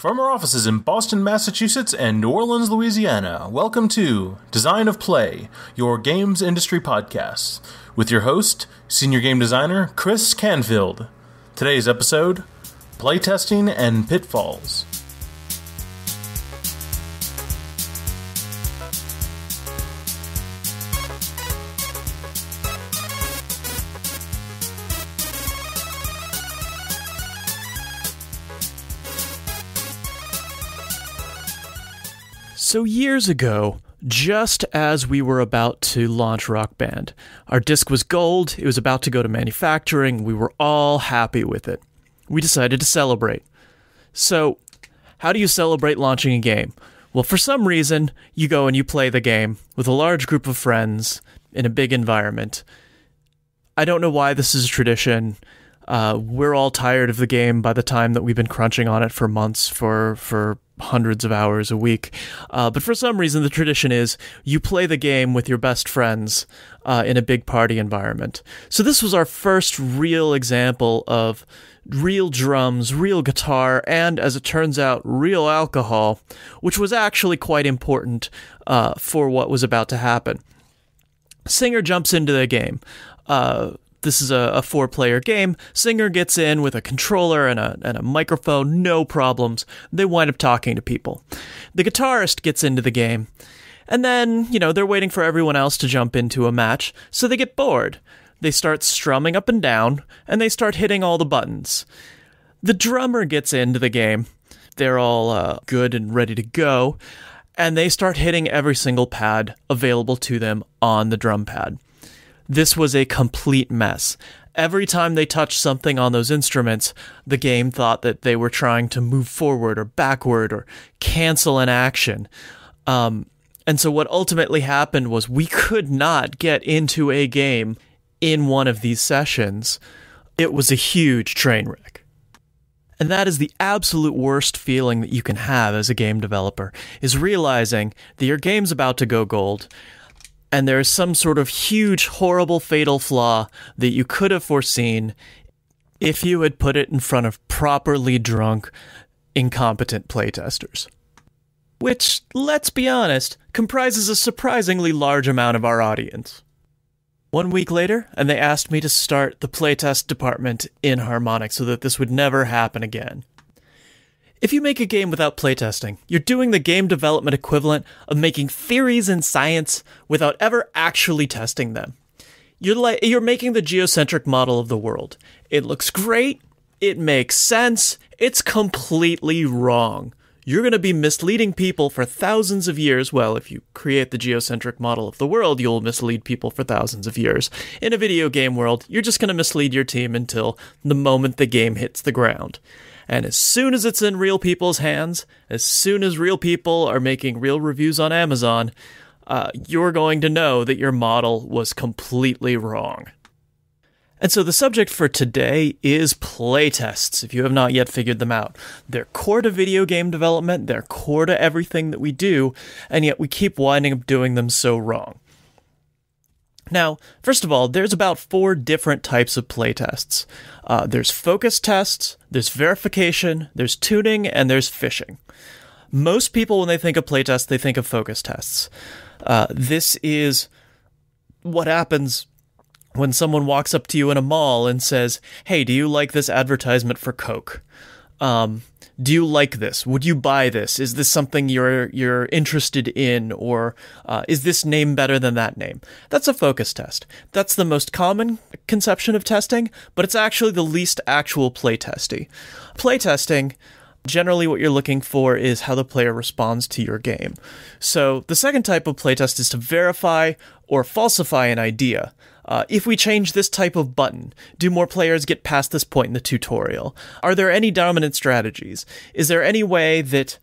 From our offices in Boston, Massachusetts and New Orleans, Louisiana, welcome to Design of Play, your games industry podcast, with your host, senior game designer Chris Canfield. Today's episode, Playtesting and Pitfalls. So years ago, just as we were about to launch Rock Band, our disc was gold, it was about to go to manufacturing, we were all happy with it. We decided to celebrate. So, how do you celebrate launching a game? Well, for some reason, you go and you play the game with a large group of friends in a big environment. I don't know why this is a tradition. We're all tired of the game by the time that we've been crunching on it for months, for hundreds of hours a week. But for some reason, the tradition is you play the game with your best friends in a big party environment. So this was our first real example of real drums, real guitar, and, as it turns out, real alcohol, which was actually quite important for what was about to happen. Singer jumps into the game. This is a four-player game. Singer gets in with a controller and a microphone, no problems. They wind up talking to people. The guitarist gets into the game, and then, they're waiting for everyone else to jump into a match, so they get bored. They start strumming up and down, and they start hitting all the buttons. The drummer gets into the game. They're all good and ready to go, and they start hitting every single pad available to them on the drum pad. This was a complete mess. Every time they touched something on those instruments, the game thought that they were trying to move forward or backward or cancel an action. And so what ultimately happened was we could not get into a game in one of these sessions. It was a huge train wreck. And that is the absolute worst feeling that you can have as a game developer, is realizing that your game's about to go gold, and there's some sort of huge, horrible, fatal flaw that you could have foreseen if you had put it in front of properly drunk, incompetent playtesters. Which, let's be honest, comprises a surprisingly large amount of our audience. 1 week later, and they asked me to start the playtest department in Harmonix so that this would never happen again. If you make a game without playtesting, you're doing the game development equivalent of making theories in science without ever actually testing them. You're making the geocentric model of the world. It looks great, it makes sense, it's completely wrong. You're going to be misleading people for thousands of years. Well, if you create the geocentric model of the world, you'll mislead people for thousands of years. In a video game world, you're just going to mislead your team until the moment the game hits the ground. And as soon as it's in real people's hands, as soon as real people are making real reviews on Amazon, you're going to know that your model was completely wrong. And so the subject for today is playtests, if you have not yet figured them out. They're core to video game development, they're core to everything that we do, and yet we keep winding up doing them so wrong. Now, first of all, there's about 4 different types of playtests. There's focus tests, there's verification, there's tuning, and there's fishing. Most people, when they think of playtests, they think of focus tests. This is what happens when someone walks up to you in a mall and says, "Hey, do you like this advertisement for Coke? Do you like this? Would you buy this? Is this something you're interested in? Or is this name better than that name?" That's a focus test. That's the most common conception of testing, but it's actually the least actual playtesty. Playtesting, generally what you're looking for is how the player responds to your game. So the second type of playtest is to verify or falsify an idea. If we change this type of button, do more players get past this point in the tutorial? Are there any dominant strategies? Is there any way that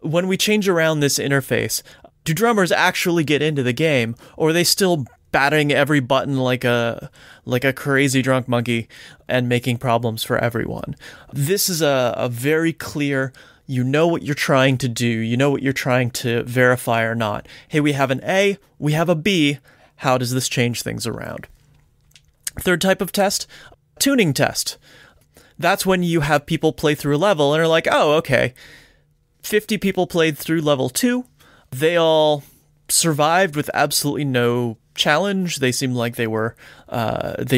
when we change around this interface, do drummers actually get into the game, or are they still batting every button like a crazy drunk monkey and making problems for everyone? This is a very clear, you know what you're trying to do, you know what you're trying to verify or not. Hey, we have an A, we have a B, how does this change things around? Third type of test, tuning test. That's when you have people play through a level and are like, oh, okay, 50 people played through level 2. They all survived with absolutely no challenge. They seemed like they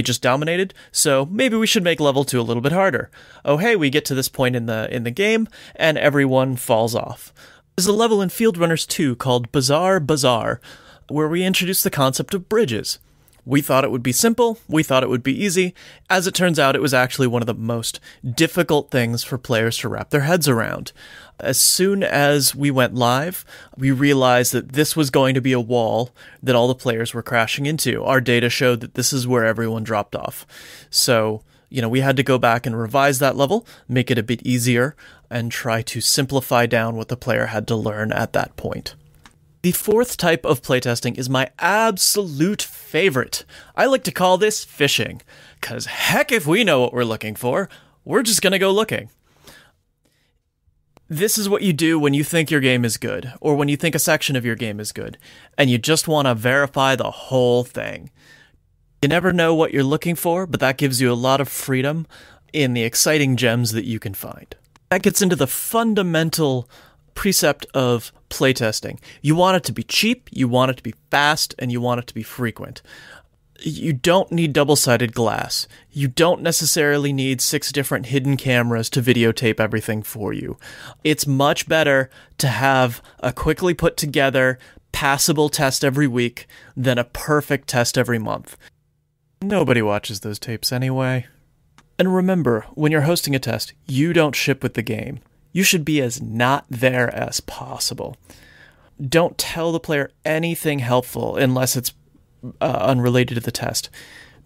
just dominated. So maybe we should make level 2 a little bit harder. Oh hey, we get to this point in the game and everyone falls off. There's a level in Field Runners 2 called Bizarre Bazaar, where we introduce the concept of bridges. We thought it would be simple, we thought it would be easy. As it turns out, it was actually one of the most difficult things for players to wrap their heads around. As soon as we went live, we realized that this was going to be a wall that all the players were crashing into. Our data showed that this is where everyone dropped off. So, we had to go back and revise that level, make it a bit easier, and try to simplify down what the player had to learn at that point. The fourth type of playtesting is my absolute favorite. I like to call this fishing, because heck if we know what we're looking for, we're just going to go looking. This is what you do when you think your game is good, or when you think a section of your game is good, and you just want to verify the whole thing. You never know what you're looking for, but that gives you a lot of freedom in the exciting gems that you can find. That gets into the fundamental precept of playtesting. You want it to be cheap, you want it to be fast, and you want it to be frequent. You don't need double-sided glass. You don't necessarily need 6 different hidden cameras to videotape everything for you. It's much better to have a quickly put together, passable test every week than a perfect test every month. Nobody watches those tapes anyway. And remember, when you're hosting a test, you don't ship with the game. You should be as not there as possible. Don't tell the player anything helpful unless it's unrelated to the test.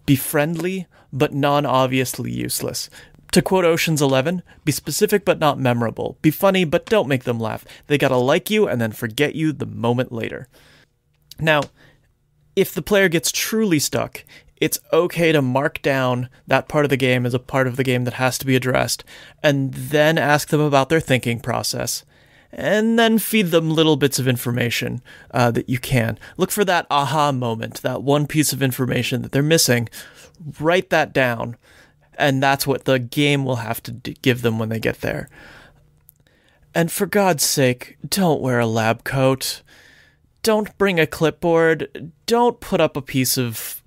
Be friendly, but non-obviously useless. To quote Ocean's 11, be specific but not memorable. Be funny, but don't make them laugh. They gotta like you and then forget you the moment later. Now, if the player gets truly stuck, it's okay to mark down that part of the game as a part of the game that has to be addressed, and then ask them about their thinking process. And then feed them little bits of information that you can. Look for that aha moment, that one piece of information that they're missing. Write that down, and that's what the game will have to give them when they get there. And for God's sake, don't wear a lab coat. Don't bring a clipboard. Don't put up a piece of,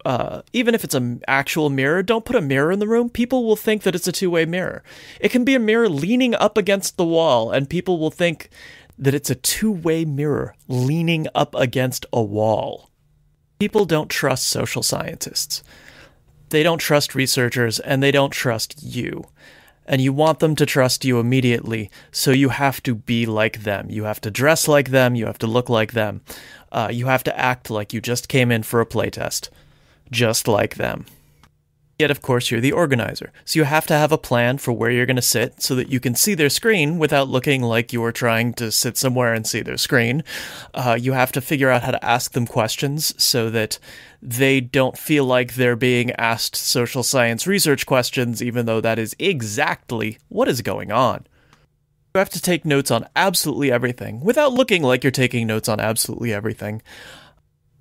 even if it's an actual mirror, don't put a mirror in the room. People will think that it's a two-way mirror. It can be a mirror leaning up against the wall, and people will think that it's a two-way mirror leaning up against a wall. People don't trust social scientists. They don't trust researchers, and they don't trust you. And you want them to trust you immediately, so you have to be like them. You have to dress like them, you have to look like them. You have to act like you just came in for a playtest. Just like them. Yet, of course, you're the organizer, so you have to have a plan for where you're going to sit so that you can see their screen without looking like you were trying to sit somewhere and see their screen. You have to figure out how to ask them questions so that they don't feel like they're being asked social science research questions, even though that is exactly what is going on. You have to take notes on absolutely everything without looking like you're taking notes on absolutely everything.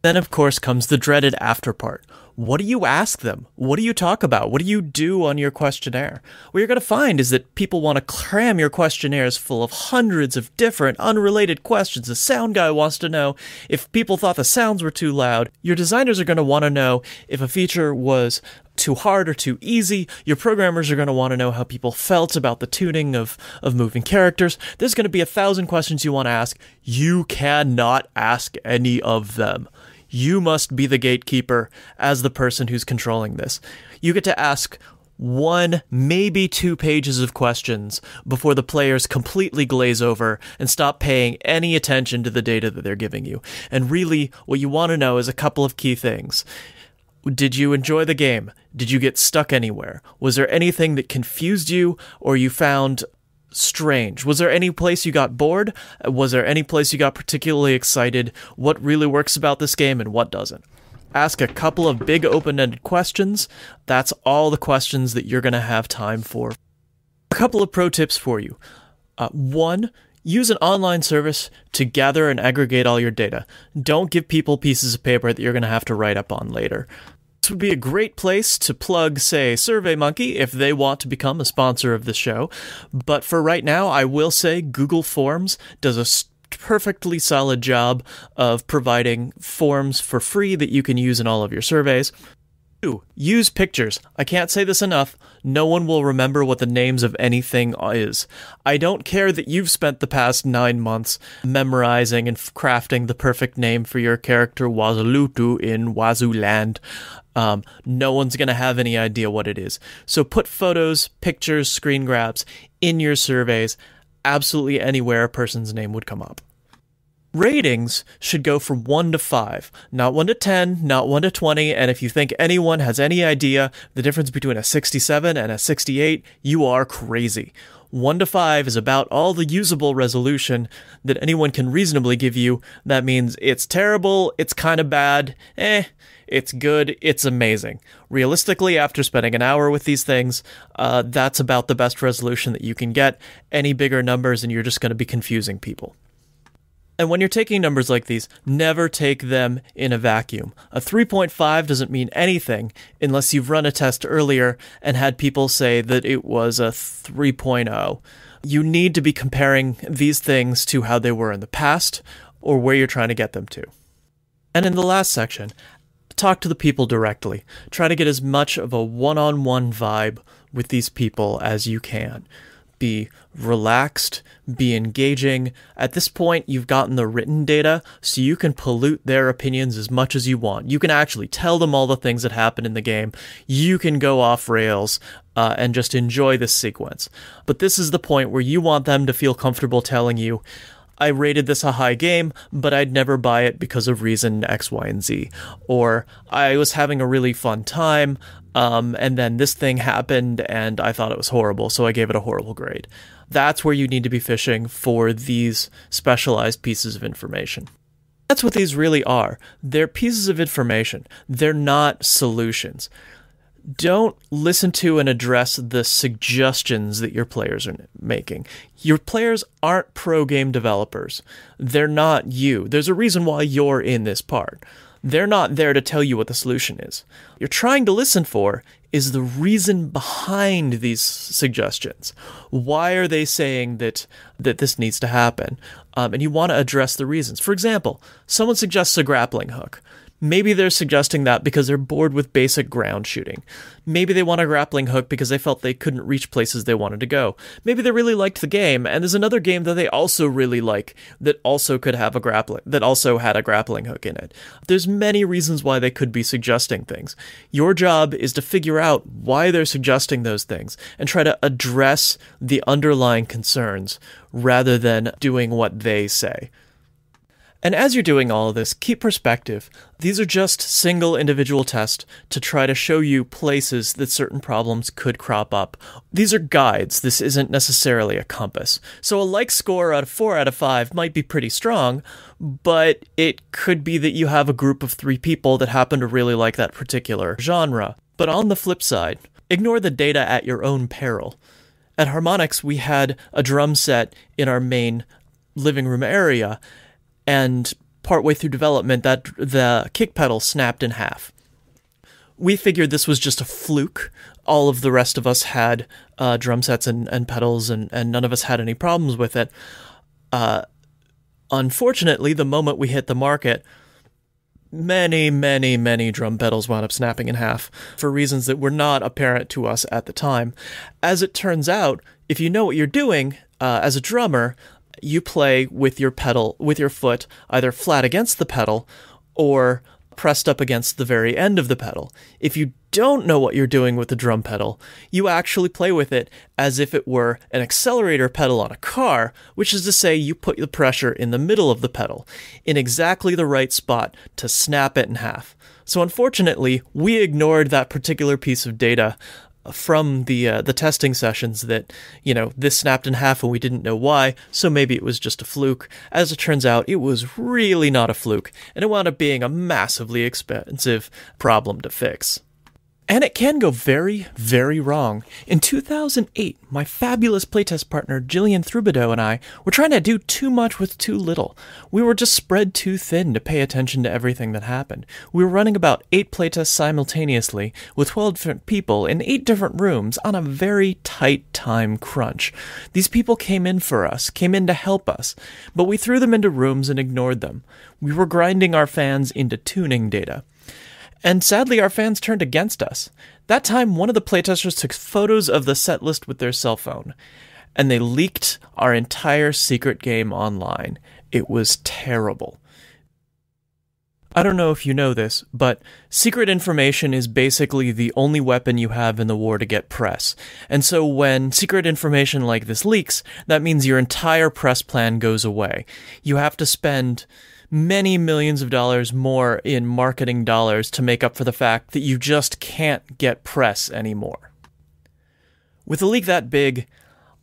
Then, of course, comes the dreaded after part. What do you ask them? What do you talk about? What do you do on your questionnaire? What you're going to find is that people want to cram your questionnaires full of hundreds of different unrelated questions. The sound guy wants to know if people thought the sounds were too loud. Your designers are going to want to know if a feature was too hard or too easy. Your programmers are going to want to know how people felt about the tuning of moving characters. There's going to be 1,000 questions you want to ask. You cannot ask any of them. You must be the gatekeeper as the person who's controlling this. You get to ask 1, maybe 2 pages of questions before the players completely glaze over and stop paying any attention to the data that they're giving you. And really, what you want to know is a couple of key things. Did you enjoy the game? Did you get stuck anywhere? Was there anything that confused you or you found strange? Was there any place you got bored? Was there any place you got particularly excited? What really works about this game and what doesn't? Ask a couple of big open-ended questions. That's all the questions that you're going to have time for. A couple of pro tips for you. 1, use an online service to gather and aggregate all your data. Don't give people pieces of paper that you're going to have to write up on later. This would be a great place to plug, say, SurveyMonkey if they want to become a sponsor of the show. But for right now, I will say Google Forms does a perfectly solid job of providing forms for free that you can use in all of your surveys. 2. Use pictures. I can't say this enough. No one will remember what the names of anything is. I don't care that you've spent the past 9 months memorizing and crafting the perfect name for your character Wazalutu in Wazuland. No one's going to have any idea what it is. So put photos, pictures, screen grabs in your surveys, absolutely anywhere a person's name would come up. Ratings should go from 1 to 5, not 1 to 10, not 1 to 20, and if you think anyone has any idea the difference between a 67 and a 68, you are crazy. 1 to 5 is about all the usable resolution that anyone can reasonably give you. That means it's terrible, it's kind of bad, it's good, it's amazing. Realistically, after spending an hour with these things, that's about the best resolution that you can get. Any bigger numbers and you're just going to be confusing people. And when you're taking numbers like these, never take them in a vacuum. A 3.5 doesn't mean anything unless you've run a test earlier and had people say that it was a 3.0. You need to be comparing these things to how they were in the past or where you're trying to get them to. And in the last section, talk to the people directly. Try to get as much of a one-on-one vibe with these people as you can. Be relaxed, be engaging. At this point, you've gotten the written data, so you can pollute their opinions as much as you want. You can actually tell them all the things that happen in the game. You can go off rails and just enjoy this sequence. But this is the point where you want them to feel comfortable telling you, I rated this a high game, but I'd never buy it because of reason X, Y, and Z. Or, I was having a really fun time, and then this thing happened, and I thought it was horrible, so I gave it a horrible grade. That's where you need to be fishing for these specialized pieces of information. That's what these really are. They're pieces of information. They're not solutions. Don't listen to and address the suggestions that your players are making. Your players aren't pro-game developers. They're not you. There's a reason why you're in this part. They're not there to tell you what the solution is. What you're trying to listen for is the reason behind these suggestions. Why are they saying that this needs to happen? And you want to address the reasons. For example, someone suggests a grappling hook. Maybe they're suggesting that because they're bored with basic ground shooting. Maybe they want a grappling hook because they felt they couldn't reach places they wanted to go. Maybe they really liked the game, and there's another game that they also really like that also could have that also had a grappling hook in it. There's many reasons why they could be suggesting things. Your job is to figure out why they're suggesting those things and try to address the underlying concerns rather than doing what they say. And as you're doing all of this, keep perspective. These are just single individual tests to try to show you places that certain problems could crop up. These are guides. This isn't necessarily a compass. So a like score out of 4 out of 5 might be pretty strong, but it could be that you have a group of 3 people that happen to really like that particular genre. But on the flip side, ignore the data at your own peril. At Harmonix, we had a drum set in our main living room area, and partway through development, that the kick pedal snapped in half. We figured this was just a fluke. All of the rest of us had drum sets and pedals, and none of us had any problems with it. Unfortunately, the moment we hit the market, many drum pedals wound up snapping in half for reasons that were not apparent to us at the time. As it turns out, if you know what you're doing as a drummer, you play with your foot either flat against the pedal or pressed up against the very end of the pedal. If you don't know what you're doing with the drum pedal, you actually play with it as if it were an accelerator pedal on a car, which is to say you put the pressure in the middle of the pedal, in exactly the right spot to snap it in half. So unfortunately, we ignored that particular piece of data from the testing sessions that, this snapped in half and we didn't know why, so maybe it was just a fluke. As it turns out, it was really not a fluke, and it wound up being a massively expensive problem to fix. And it can go very, very wrong. In 2008, my fabulous playtest partner Jillian Thrubideau and I were trying to do too much with too little. We were just spread too thin to pay attention to everything that happened. We were running about 8 playtests simultaneously with 12 different people in 8 different rooms on a very tight time crunch. These people came in to help us, but we threw them into rooms and ignored them. We were grinding our fans into tuning data. And sadly, our fans turned against us. That time, one of the playtesters took photos of the set list with their cell phone, and they leaked our entire secret game online. It was terrible. I don't know if you know this, but secret information is basically the only weapon you have in the war to get press. And so when secret information like this leaks, that means your entire press plan goes away. You have to spend many millions of dollars more in marketing dollars to make up for the fact that you just can't get press anymore. With a leak that big,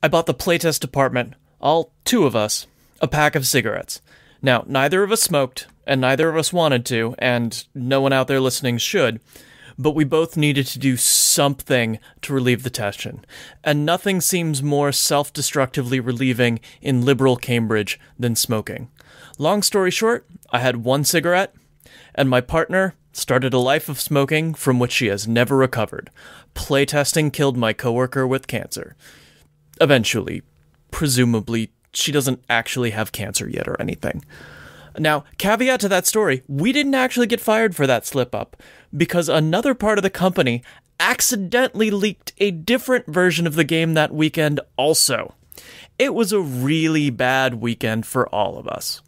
I bought the playtest department, all 2 of us, a pack of cigarettes. Now, neither of us smoked, and neither of us wanted to, and no one out there listening should, but we both needed to do something to relieve the tension. And nothing seems more self-destructively relieving in liberal Cambridge than smoking. Long story short, I had 1 cigarette, and my partner started a life of smoking from which she has never recovered. Playtesting killed my coworker with cancer. Eventually. Presumably, she doesn't actually have cancer yet or anything. Now, caveat to that story, we didn't actually get fired for that slip-up, because another part of the company accidentally leaked a different version of the game that weekend also. It was a really bad weekend for all of us.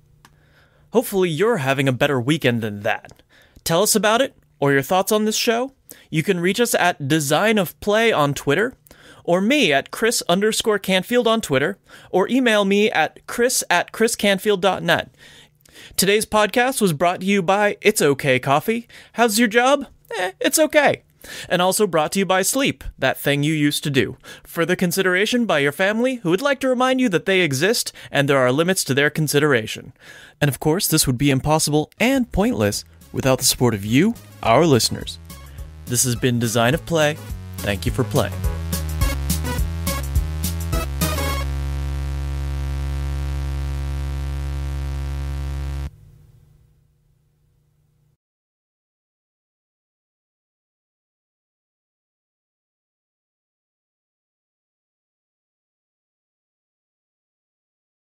Hopefully you're having a better weekend than that. Tell us about it, or your thoughts on this show. You can reach us at Design of Play on Twitter, or me at Chris_Canfield on Twitter, or email me at chris@chriscanfield.net. Today's podcast was brought to you by It's Okay Coffee. How's your job? It's okay. And also brought to you by Sleep, that thing you used to do. Further consideration by your family, who would like to remind you that they exist and there are limits to their consideration. And of course, this would be impossible and pointless without the support of you, our listeners. This has been Design of Play. Thank you for playing.